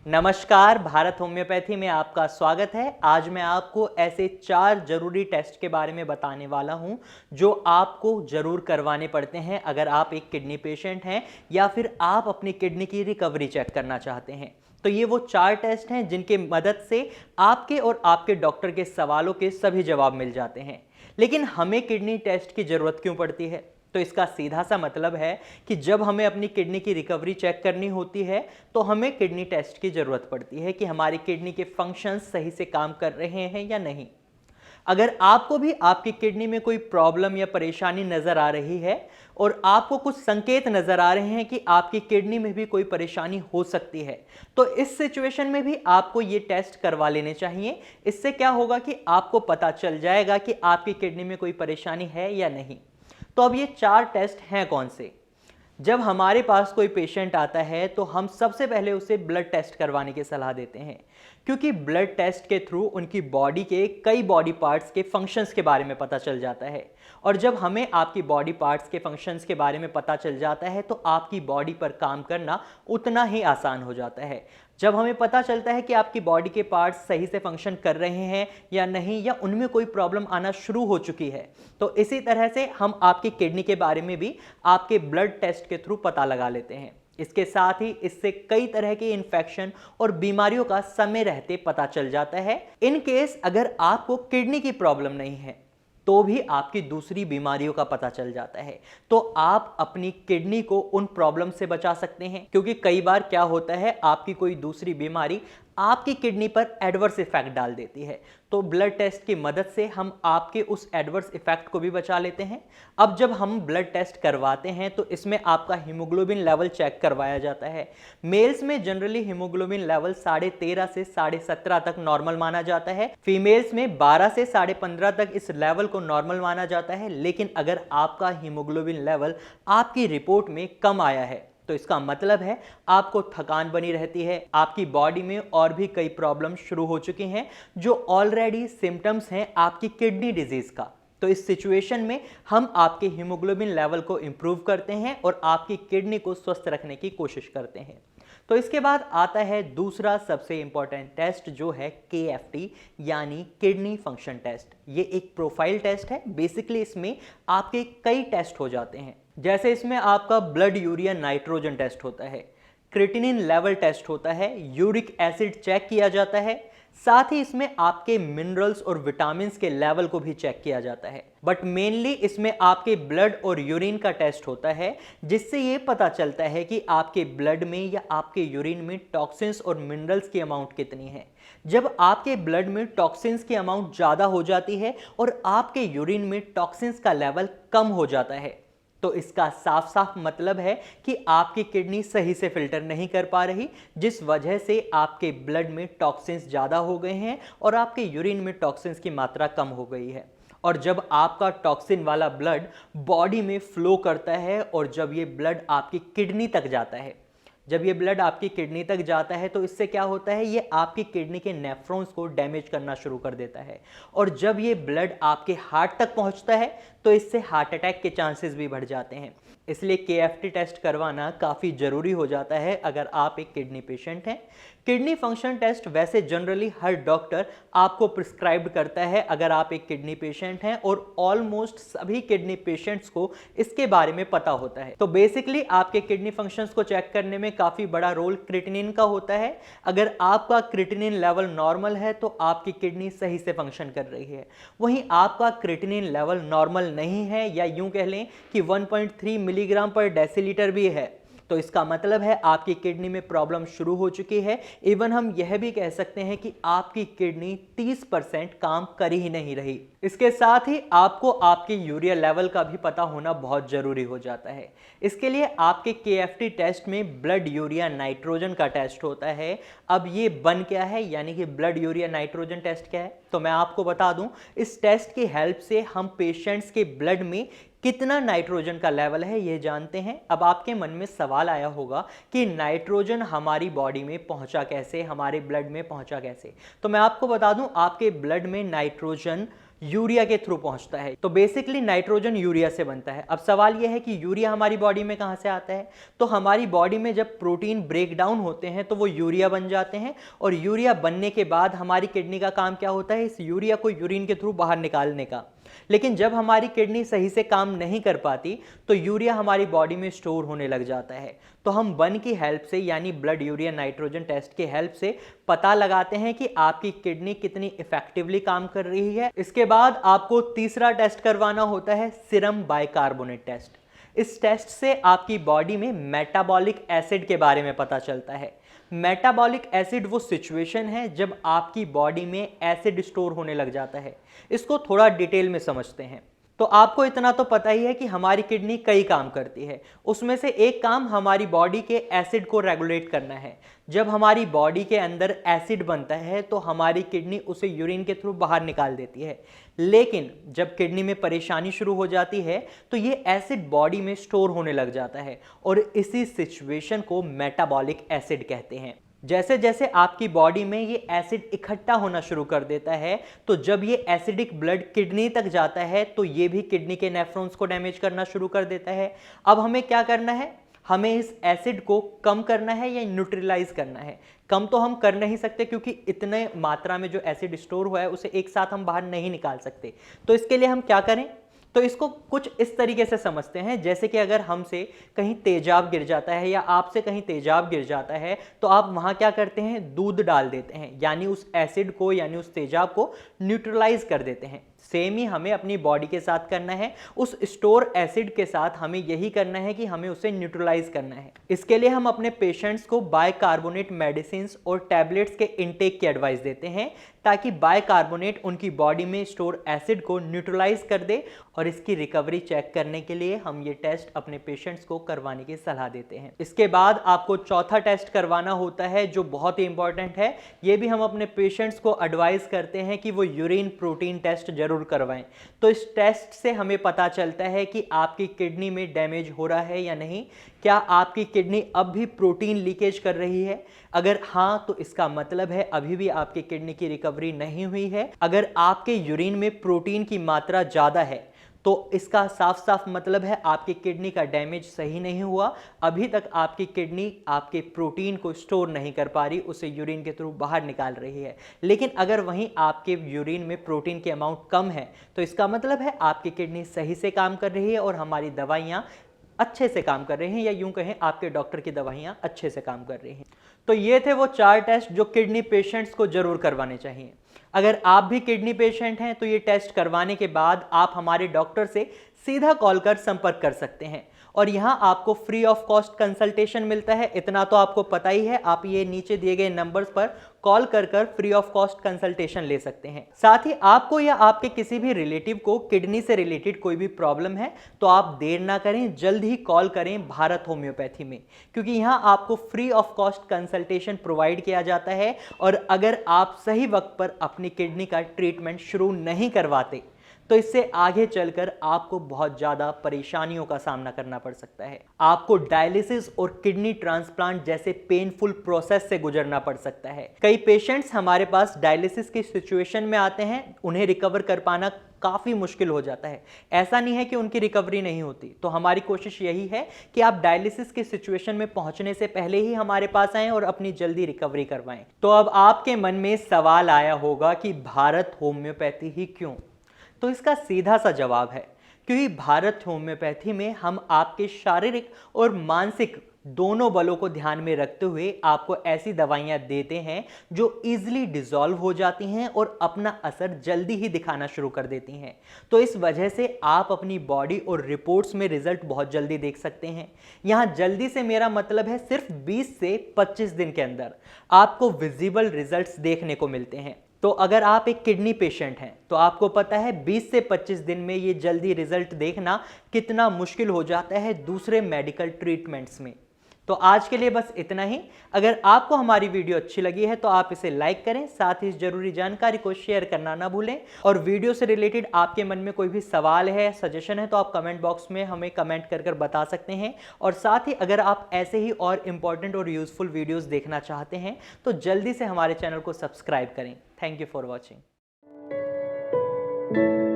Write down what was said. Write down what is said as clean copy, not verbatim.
नमस्कार, भारत होम्योपैथी में आपका स्वागत है। आज मैं आपको ऐसे 4 जरूरी टेस्ट के बारे में बताने वाला हूं जो आपको जरूर करवाने पड़ते हैं अगर आप एक किडनी पेशेंट हैं या फिर आप अपनी किडनी की रिकवरी चेक करना चाहते हैं। तो ये वो 4 टेस्ट हैं जिनके मदद से आपके और आपके डॉक्टर के सवालों के सभी जवाब मिल जाते हैं। लेकिन हमें किडनी टेस्ट की जरूरत क्यों पड़ती है? तो इसका सीधा सा मतलब है कि जब हमें अपनी किडनी की रिकवरी चेक करनी होती है तो हमें किडनी टेस्ट की ज़रूरत पड़ती है कि हमारी किडनी के फंक्शंस सही से काम कर रहे हैं या नहीं। अगर आपको भी आपकी किडनी में कोई प्रॉब्लम या परेशानी नज़र आ रही है और आपको कुछ संकेत नज़र आ रहे हैं कि आपकी किडनी में भी कोई परेशानी हो सकती है, तो इस सिचुएशन में भी आपको ये टेस्ट करवा लेने चाहिए। इससे क्या होगा कि आपको पता चल जाएगा कि आपकी किडनी में कोई परेशानी है या नहीं। तो अब ये 4 टेस्ट हैं कौन से? जब हमारे पास कोई पेशेंट आता है तो हम सबसे पहले उसे ब्लड टेस्ट करवाने की सलाह देते हैं, क्योंकि ब्लड टेस्ट के थ्रू उनकी बॉडी के कई बॉडी पार्ट्स के फंक्शंस के बारे में पता चल जाता है। और जब हमें आपकी बॉडी पार्ट्स के फंक्शंस के बारे में पता चल जाता है तो आपकी बॉडी पर काम करना उतना ही आसान हो जाता है। जब हमें पता चलता है कि आपकी बॉडी के पार्ट्स सही से फंक्शन कर रहे हैं या नहीं, या उनमें कोई प्रॉब्लम आना शुरू हो चुकी है, तो इसी तरह से हम आपकी किडनी के बारे में भी आपके ब्लड टेस्ट के थ्रू पता लगा लेते हैं। इसके साथ ही इससे कई तरह के इन्फेक्शन और बीमारियों का समय रहते पता चल जाता है। इन केस अगर आपको किडनी की प्रॉब्लम नहीं है तो भी आपकी दूसरी बीमारियों का पता चल जाता है, तो आप अपनी किडनी को उन प्रॉब्लम से बचा सकते हैं। क्योंकि कई बार क्या होता है, आपकी कोई दूसरी बीमारी आपकी किडनी पर एडवर्स इफेक्ट डाल देती है, तो ब्लड टेस्ट की मदद से हम आपके उस एडवर्स इफेक्ट को भी बचा लेते हैं। अब जब हम ब्लड टेस्ट करवाते हैं तो इसमें आपका हीमोग्लोबिन लेवल चेक करवाया जाता है। मेल्स में जनरली हीमोग्लोबिन लेवल 13.5 से 17.5 तक नॉर्मल माना जाता है। फीमेल्स में 12 से 15.5 तक इस लेवल को नॉर्मल माना जाता है। लेकिन अगर आपका हीमोग्लोबिन लेवल आपकी रिपोर्ट में कम आया है तो इसका मतलब है आपको थकान बनी रहती है, आपकी बॉडी में और भी कई प्रॉब्लम शुरू हो चुकी हैं जो ऑलरेडी सिम्टम्स हैं आपकी किडनी डिजीज का। तो इस सिचुएशन में हम आपके हीमोग्लोबिन लेवल को इंप्रूव करते हैं और आपकी किडनी को स्वस्थ रखने की कोशिश करते हैं। तो इसके बाद आता है दूसरा सबसे इंपॉर्टेंट टेस्ट, जो है KFT यानी किडनी फंक्शन टेस्ट। ये एक प्रोफाइल टेस्ट है। बेसिकली इसमें आपके कई टेस्ट हो जाते हैं। जैसे इसमें आपका ब्लड यूरिया नाइट्रोजन टेस्ट होता है, क्रिएटिनिन लेवल टेस्ट होता है, यूरिक एसिड चेक किया जाता है, साथ ही इसमें आपके मिनरल्स और विटामिन्स के लेवल को भी चेक किया जाता है। बट मेनली इसमें आपके ब्लड और यूरिन का टेस्ट होता है, जिससे ये पता चलता है कि आपके ब्लड में या आपके यूरिन में टॉक्सिन्स और मिनरल्स की अमाउंट कितनी है। जब आपके ब्लड में टॉक्सिन्स की अमाउंट ज़्यादा हो जाती है और आपके यूरिन में टॉक्सिन्स का लेवल कम हो जाता है, तो इसका साफ साफ मतलब है कि आपकी किडनी सही से फिल्टर नहीं कर पा रही, जिस वजह से आपके ब्लड में टॉक्सिन्स ज़्यादा हो गए हैं और आपके यूरिन में टॉक्सिन्स की मात्रा कम हो गई है। और जब आपका टॉक्सिन वाला ब्लड बॉडी में फ्लो करता है और जब ये ब्लड आपकी किडनी तक जाता है, जब ये ब्लड आपकी किडनी तक जाता है तो इससे क्या होता है, ये आपकी किडनी के नेफ्रॉन्स को डैमेज करना शुरू कर देता है। और जब ये ब्लड आपके हार्ट तक पहुंचता है तो इससे हार्ट अटैक के चांसेस भी बढ़ जाते हैं। इसलिए KFT टेस्ट करवाना काफ़ी ज़रूरी हो जाता है अगर आप एक किडनी पेशेंट हैं। किडनी फंक्शन टेस्ट वैसे जनरली हर डॉक्टर आपको प्रिस्क्राइब करता है अगर आप एक किडनी पेशेंट हैं, और ऑलमोस्ट सभी किडनी पेशेंट्स को इसके बारे में पता होता है। तो बेसिकली आपके किडनी फंक्शंस को चेक करने में काफ़ी बड़ा रोल क्रिएटिनिन का होता है। अगर आपका क्रिएटिनिन लेवल नॉर्मल है तो आपकी किडनी सही से फंक्शन कर रही है। वहीं आपका क्रिएटिनिन लेवल नॉर्मल नहीं है, या यूं कह लें कि 1.3 मिलीग्राम पर डेसीलीटर भी है, तो इसका मतलब है आपकी किडनी में प्रॉब्लम शुरू हो चुकी है। इवन हम यह भी कह सकते हैं कि आपकी किडनी 30% काम कर ही नहीं रही। इसके साथ ही आपको आपके यूरिया लेवल का भी पता होना बहुत जरूरी हो जाता है। इसके लिए आपके KFT टेस्ट में ब्लड यूरिया नाइट्रोजन का टेस्ट होता है। अब ये बन क्या है, यानी कि ब्लड यूरिया नाइट्रोजन टेस्ट क्या है, तो मैं आपको बता दूं। इस टेस्ट की हेल्प से हम पेशेंट्स के ब्लड में कितना नाइट्रोजन का लेवल है ये जानते हैं। अब आपके मन में सवाल आया होगा कि नाइट्रोजन हमारी बॉडी में पहुंचा कैसे, हमारे ब्लड में पहुंचा कैसे। तो मैं आपको बता दूं, आपके ब्लड में नाइट्रोजन यूरिया के थ्रू पहुंचता है। तो बेसिकली नाइट्रोजन यूरिया से बनता है। अब सवाल यह है कि यूरिया हमारी बॉडी में कहां से आता है? तो हमारी बॉडी में जब प्रोटीन ब्रेक डाउन होते हैं तो वो यूरिया बन जाते हैं, और यूरिया बनने के बाद हमारी किडनी का काम क्या होता है? इस यूरिया को यूरिन के थ्रू बाहर निकालने का। लेकिन जब हमारी किडनी सही से काम नहीं कर पाती तो यूरिया हमारी बॉडी में स्टोर होने लग जाता है। तो हम बन की हेल्प से, यानी ब्लड यूरिया नाइट्रोजन टेस्ट की हेल्प से पता लगाते हैं कि आपकी किडनी कितनी इफेक्टिवली काम कर रही है। इसके बाद आपको तीसरा टेस्ट करवाना होता है सीरम बाइकार्बोनेट टेस्ट। इस टेस्ट से आपकी बॉडी में मेटाबॉलिक एसिड के बारे में पता चलता है। मेटाबॉलिक एसिड वो सिचुएशन है जब आपकी बॉडी में एसिड स्टोर होने लग जाता है। इसको थोड़ा डिटेल में समझते हैं। तो आपको इतना तो पता ही है कि हमारी किडनी कई काम करती है, उसमें से एक काम हमारी बॉडी के एसिड को रेगुलेट करना है। जब हमारी बॉडी के अंदर एसिड बनता है तो हमारी किडनी उसे यूरिन के थ्रू बाहर निकाल देती है। लेकिन जब किडनी में परेशानी शुरू हो जाती है तो ये एसिड बॉडी में स्टोर होने लग जाता है, और इसी सिचुएशन को मेटाबॉलिक एसिड कहते हैं। जैसे जैसे आपकी बॉडी में ये एसिड इकट्ठा होना शुरू कर देता है, तो जब ये एसिडिक ब्लड किडनी तक जाता है तो ये भी किडनी के नेफ्रॉन्स को डैमेज करना शुरू कर देता है। अब हमें क्या करना है? हमें इस एसिड को कम करना है या न्यूट्रलाइज करना है। कम तो हम कर नहीं सकते, क्योंकि इतने मात्रा में जो एसिड स्टोर हुआ है उसे एक साथ हम बाहर नहीं निकाल सकते। तो इसके लिए हम क्या करें? तो इसको कुछ इस तरीके से समझते हैं, जैसे कि अगर हमसे कहीं तेजाब गिर जाता है या आपसे कहीं तेजाब गिर जाता है तो आप वहां क्या करते हैं? दूध डाल देते हैं, यानी उस एसिड को, यानी उस तेजाब को न्यूट्रलाइज कर देते हैं। सेम ही हमें अपनी बॉडी के साथ करना है। उस स्टोर एसिड के साथ हमें यही करना है कि हमें उसे न्यूट्रलाइज करना है। इसके लिए हम अपने पेशेंट्स को बाइकार्बोनेट मेडिसिन और टैबलेट्स के इनटेक की एडवाइस देते हैं, ताकि बाइकार्बोनेट उनकी बॉडी में स्टोर एसिड को न्यूट्रलाइज कर दे। और इसकी रिकवरी चेक करने के लिए हम ये टेस्ट अपने पेशेंट्स को करवाने की सलाह देते हैं। इसके बाद आपको चौथा टेस्ट करवाना होता है, जो बहुत ही इंपॉर्टेंट है। ये भी हम अपने पेशेंट्स को एडवाइस करते हैं कि वो यूरिन प्रोटीन टेस्ट जरूर करवाएं। तो इस टेस्ट से हमें पता चलता है कि आपकी किडनी में डैमेज हो रहा है या नहीं। क्या आपकी किडनी अब भी प्रोटीन लीकेज कर रही है? अगर हाँ, तो इसका मतलब है अभी भी आपकी किडनी की रिकवरी नहीं हुई है। अगर आपके यूरिन में प्रोटीन की मात्रा ज़्यादा है तो इसका साफ साफ मतलब है आपकी किडनी का डैमेज सही नहीं हुआ। अभी तक आपकी किडनी आपके प्रोटीन को स्टोर नहीं कर पा रही, उसे यूरिन के थ्रू बाहर निकाल रही है। लेकिन अगर वहीं आपके यूरिन में प्रोटीन की अमाउंट कम है तो इसका मतलब है आपकी किडनी सही से काम कर रही है और हमारी दवाइयाँ अच्छे से काम कर रहे हैं, या यूं कहें आपके डॉक्टर की दवाइयाँ अच्छे से काम कर रही हैं। तो ये थे वो 4 टेस्ट जो किडनी पेशेंट्स को जरूर करवाने चाहिए। अगर आप भी किडनी पेशेंट हैं तो ये टेस्ट करवाने के बाद आप हमारे डॉक्टर से सीधा कॉल कर संपर्क कर सकते हैं, और यहाँ आपको फ्री ऑफ कॉस्ट कंसल्टेशन मिलता है। इतना तो आपको पता ही है। आप ये नीचे दिए गए नंबर्स पर कॉल कर फ्री ऑफ कॉस्ट कंसल्टेशन ले सकते हैं। साथ ही आपको या आपके किसी भी रिलेटिव को किडनी से रिलेटेड कोई भी प्रॉब्लम है तो आप देर ना करें, जल्द ही कॉल करें भारत होम्योपैथी में, क्योंकि यहाँ आपको free of cost consultation provide किया जाता है। और अगर आप सही वक्त पर अपनी किडनी का ट्रीटमेंट शुरू नहीं करवाते तो इससे आगे चलकर आपको बहुत ज्यादा परेशानियों का सामना करना पड़ सकता है। आपको डायलिसिस और किडनी ट्रांसप्लांट जैसे पेनफुल प्रोसेस से गुजरना पड़ सकता है। कई पेशेंट्स हमारे पास डायलिसिस की सिचुएशन में आते हैं, उन्हें रिकवर कर पाना काफ़ी मुश्किल हो जाता है। ऐसा नहीं है कि उनकी रिकवरी नहीं होती। तो हमारी कोशिश यही है कि आप डायलिसिस की सिचुएशन में पहुंचने से पहले ही हमारे पास आएं और अपनी जल्दी रिकवरी करवाएं। तो अब आपके मन में सवाल आया होगा कि भारत होम्योपैथी ही क्यों? तो इसका सीधा सा जवाब है क्योंकि भारत होम्योपैथी में हम आपके शारीरिक और मानसिक दोनों बलों को ध्यान में रखते हुए आपको ऐसी दवाइयां देते हैं जो इजीली डिसॉल्व हो जाती हैं और अपना असर जल्दी ही दिखाना शुरू कर देती हैं। तो इस वजह से आप अपनी बॉडी और रिपोर्ट्स में रिजल्ट बहुत जल्दी देख सकते हैं। यहाँ जल्दी से मेरा मतलब है सिर्फ 20 से 25 दिन के अंदर आपको विजिबल रिजल्ट्स देखने को मिलते हैं। तो अगर आप एक किडनी पेशेंट हैं तो आपको पता है 20 से 25 दिन में ये जल्दी रिजल्ट देखना कितना मुश्किल हो जाता है दूसरे मेडिकल ट्रीटमेंट्स में। तो आज के लिए बस इतना ही। अगर आपको हमारी वीडियो अच्छी लगी है तो आप इसे लाइक करें, साथ ही इस जरूरी जानकारी को शेयर करना ना भूलें। और वीडियो से रिलेटेड आपके मन में कोई भी सवाल है, सजेशन है तो आप कमेंट बॉक्स में हमें कमेंट कर बता सकते हैं। और साथ ही अगर आप ऐसे ही और इम्पॉर्टेंट और यूजफुल वीडियोस देखना चाहते हैं तो जल्दी से हमारे चैनल को सब्सक्राइब करें। Thank you for watching. है।